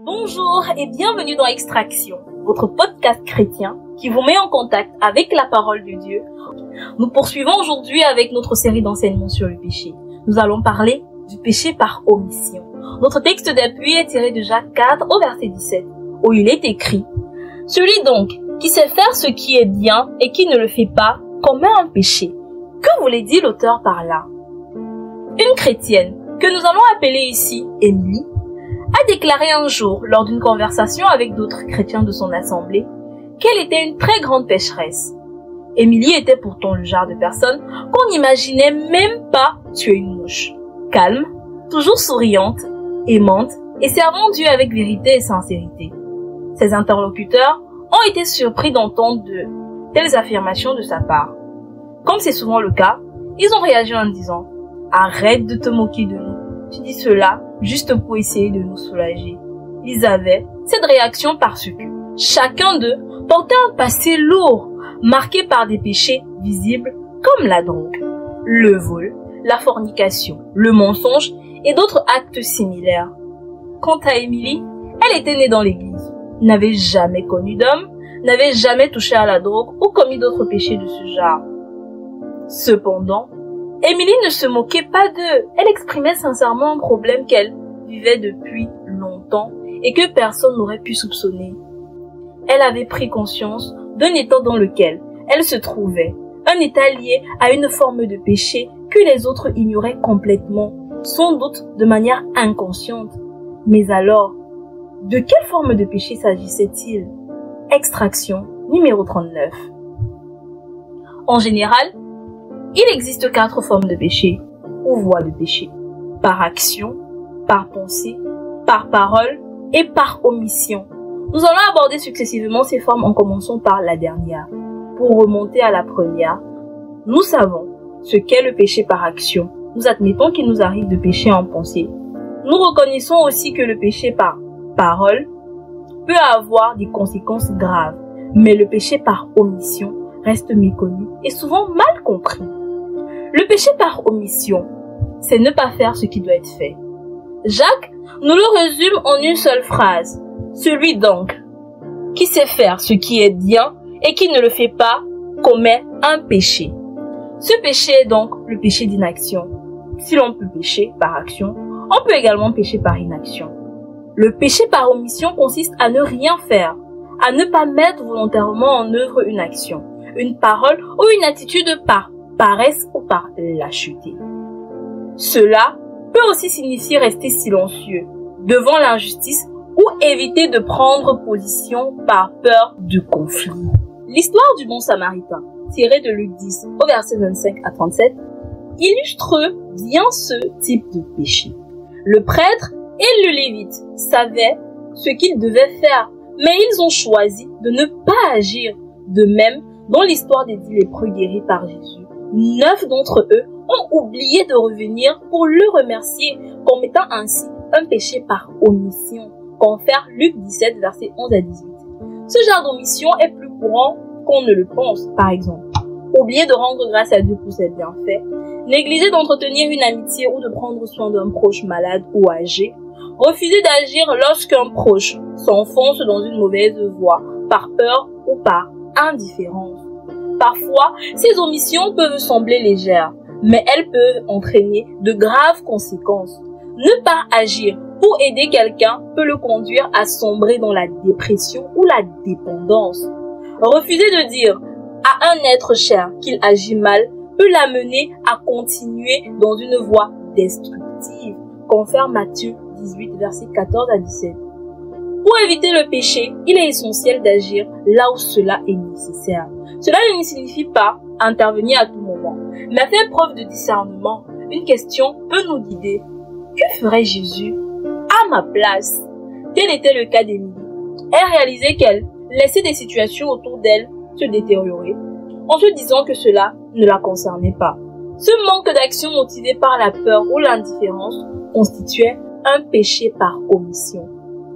Bonjour et bienvenue dans Extraction, votre podcast chrétien qui vous met en contact avec la parole de Dieu. Nous poursuivons aujourd'hui avec notre série d'enseignements sur le péché. Nous allons parler du péché par omission. Notre texte d'appui est tiré de Jacques 4 au verset 17, où il est écrit « Celui donc qui sait faire ce qui est bien et qui ne le fait pas commet un péché. » Que voulait dire l'auteur par là? Une chrétienne, que nous allons appeler ici Émilie, a déclaré un jour, lors d'une conversation avec d'autres chrétiens de son assemblée, qu'elle était une très grande pécheresse. Émilie était pourtant le genre de personne qu'on n'imaginait même pas tuer une mouche. Calme, toujours souriante, aimante et servant Dieu avec vérité et sincérité. Ses interlocuteurs ont été surpris d'entendre de telles affirmations de sa part. Comme c'est souvent le cas, ils ont réagi en disant « Arrête de te moquer de nous, tu dis cela juste pour essayer de nous soulager. » Ils avaient cette réaction parce que chacun d'eux portait un passé lourd, marqué par des péchés visibles comme la drogue, le vol, la fornication, le mensonge et d'autres actes similaires. Quant à Émilie, elle était née dans l'église, n'avait jamais connu d'homme, n'avait jamais touché à la drogue ou commis d'autres péchés de ce genre. Cependant, Émilie ne se moquait pas d'eux. Elle exprimait sincèrement un problème qu'elle vivait depuis longtemps et que personne n'aurait pu soupçonner. Elle avait pris conscience d'un état dans lequel elle se trouvait, un état lié à une forme de péché que les autres ignoraient complètement, sans doute de manière inconsciente. Mais alors, de quelle forme de péché s'agissait-il? Extraction numéro 39. En général, il existe 4 formes de péché ou voies de péché. Par action, par pensée, par parole et par omission. Nous allons aborder successivement ces formes en commençant par la dernière. Pour remonter à la première, nous savons ce qu'est le péché par action. Nous admettons qu'il nous arrive de pécher en pensée. Nous reconnaissons aussi que le péché par parole peut avoir des conséquences graves, mais le péché par omission reste méconnu et souvent mal compris. Le péché par omission, c'est ne pas faire ce qui doit être fait. Jacques nous le résume en une seule phrase. Celui donc qui sait faire ce qui est bien et qui ne le fait pas commet un péché. Ce péché est donc le péché d'inaction. Si l'on peut pécher par action, on peut également pécher par inaction. Le péché par omission consiste à ne rien faire, à ne pas mettre volontairement en œuvre une action, une parole ou une attitude par paresse ou par lâcheté. Cela peut aussi signifier rester silencieux devant l'injustice ou éviter de prendre position par peur de conflit. L'histoire du bon samaritain, tirée de Luc 10 au verset 25 à 37, illustre bien ce type de péché. Le prêtre et le lévite savaient ce qu'ils devaient faire, mais ils ont choisi de ne pas agir. De même, dans l'histoire des 10 lépreux guéris par Jésus, 9 d'entre eux ont oublié de revenir pour le remercier, commettant ainsi un péché par omission, confère Luc 17, versets 11 à 18. Ce genre d'omission est plus courant qu'on ne le pense. Par exemple, oublier de rendre grâce à Dieu pour ses bienfaits, négliger d'entretenir une amitié ou de prendre soin d'un proche malade ou âgé, refuser d'agir lorsqu'un proche s'enfonce dans une mauvaise voie, par peur ou par indifférence. Parfois, ces omissions peuvent sembler légères, mais elles peuvent entraîner de graves conséquences. Ne pas agir pour aider quelqu'un peut le conduire à sombrer dans la dépression ou la dépendance. Refuser de dire à un être cher qu'il agit mal peut l'amener à continuer dans une voie destructive, confère Matthieu 18, versets 14 à 17. Pour éviter le péché, il est essentiel d'agir là où cela est nécessaire. Cela ne signifie pas intervenir à tout moment, mais faire preuve de discernement. Une question peut nous guider. Que ferait Jésus à ma place? Tel était le cas d'Émilie. Elle réalisait qu'elle laissait des situations autour d'elle se détériorer, en se disant que cela ne la concernait pas. Ce manque d'action motivé par la peur ou l'indifférence constituait un péché par omission.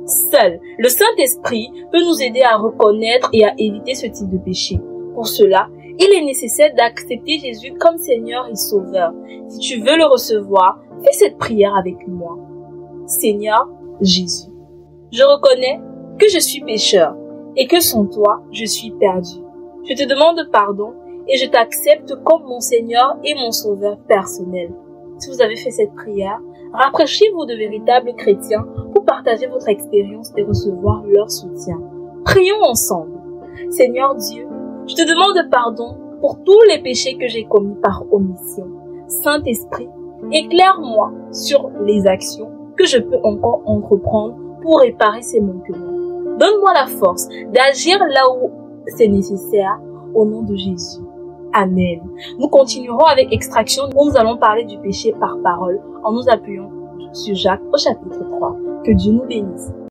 Seul le Saint-Esprit peut nous aider à reconnaître et à éviter ce type de péché. Pour cela, il est nécessaire d'accepter Jésus comme Seigneur et Sauveur. Si tu veux le recevoir, fais cette prière avec moi. Seigneur Jésus, Je reconnais que je suis pécheur et que sans toi, je suis perdu. Je te demande pardon et je t'accepte comme mon Seigneur et mon Sauveur personnel. Si vous avez fait cette prière, rapprochez-vous de véritables chrétiens pour partager votre expérience et recevoir leur soutien. Prions ensemble. Seigneur Dieu, je te demande pardon pour tous les péchés que j'ai commis par omission. Saint-Esprit, éclaire-moi sur les actions que je peux encore entreprendre pour réparer ces manquements. Donne-moi la force d'agir là où c'est nécessaire au nom de Jésus. Amen. Nous continuerons avec Extraction où nous allons parler du péché par parole en nous appuyant sur Jacques au chapitre 3. Que Dieu nous bénisse.